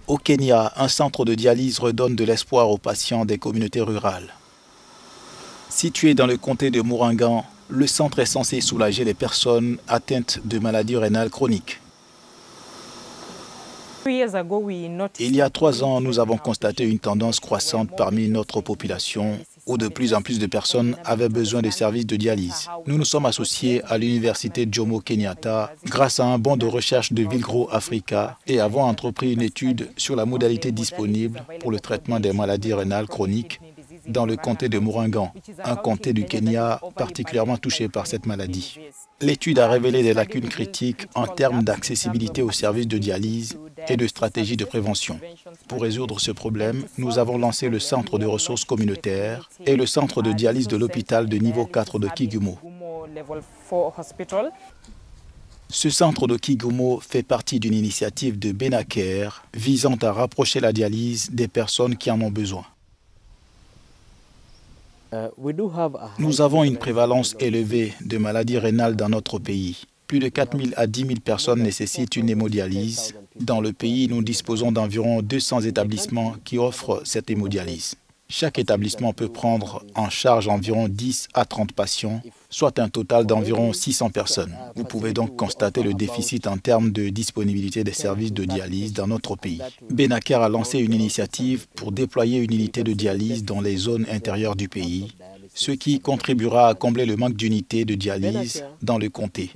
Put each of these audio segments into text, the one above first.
Au Kenya, un centre de dialyse redonne de l'espoir aux patients des communautés rurales. Situé dans le comté de Murang'a, le centre est censé soulager les personnes atteintes de maladies rénales chroniques. Il y a 3 ans, nous avons constaté une tendance croissante parmi notre population où de plus en plus de personnes avaient besoin de services de dialyse. Nous nous sommes associés à l'université Jomo Kenyatta grâce à un banc de recherche de Vilgro Africa et avons entrepris une étude sur la modalité disponible pour le traitement des maladies rénales chroniques dans le comté de Murang'a, un comté du Kenya particulièrement touché par cette maladie. L'étude a révélé des lacunes critiques en termes d'accessibilité aux services de dialyse et de stratégies de prévention. Pour résoudre ce problème, nous avons lancé le centre de ressources communautaires et le centre de dialyse de l'hôpital de niveau 4 de Kigumo. Ce centre de Kigumo fait partie d'une initiative de Benaker visant à rapprocher la dialyse des personnes qui en ont besoin. Nous avons une prévalence élevée de maladies rénales dans notre pays. Plus de 4 000 à 10 000 personnes nécessitent une hémodialyse. Dans le pays, nous disposons d'environ 200 établissements qui offrent cette hémodialyse. Chaque établissement peut prendre en charge environ 10 à 30 patients, soit un total d'environ 600 personnes. Vous pouvez donc constater le déficit en termes de disponibilité des services de dialyse dans notre pays. Benaker a lancé une initiative pour déployer une unité de dialyse dans les zones intérieures du pays, ce qui contribuera à combler le manque d'unités de dialyse dans le comté.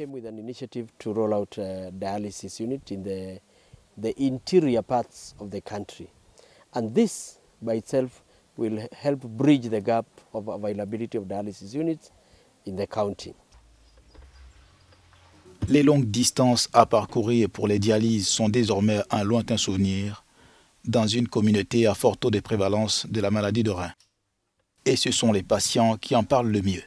Will help bridge the gap of availability of dialysis units in the county. Les longues distances à parcourir pour les dialyses sont désormais un lointain souvenir dans une communauté à fort taux de prévalence de la maladie de rein. Et ce sont les patients qui en parlent le mieux.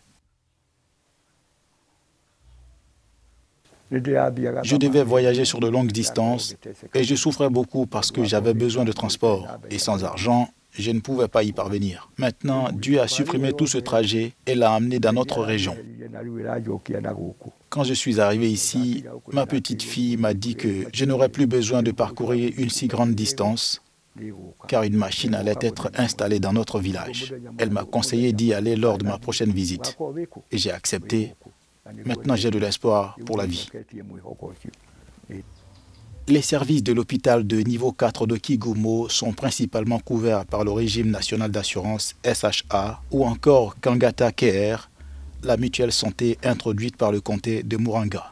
Je devais voyager sur de longues distances et je souffrais beaucoup parce que j'avais besoin de transport. Et sans argent, je ne pouvais pas y parvenir. Maintenant, Dieu a supprimé tout ce trajet et l'a amené dans notre région. Quand je suis arrivé ici, ma petite fille m'a dit que je n'aurais plus besoin de parcourir une si grande distance car une machine allait être installée dans notre village. Elle m'a conseillé d'y aller lors de ma prochaine visite. Et j'ai accepté. Maintenant, j'ai de l'espoir pour la vie. Les services de l'hôpital de niveau 4 de Kigumo sont principalement couverts par le régime national d'assurance SHA ou encore Kangata Care, la mutuelle santé introduite par le comté de Murang'a.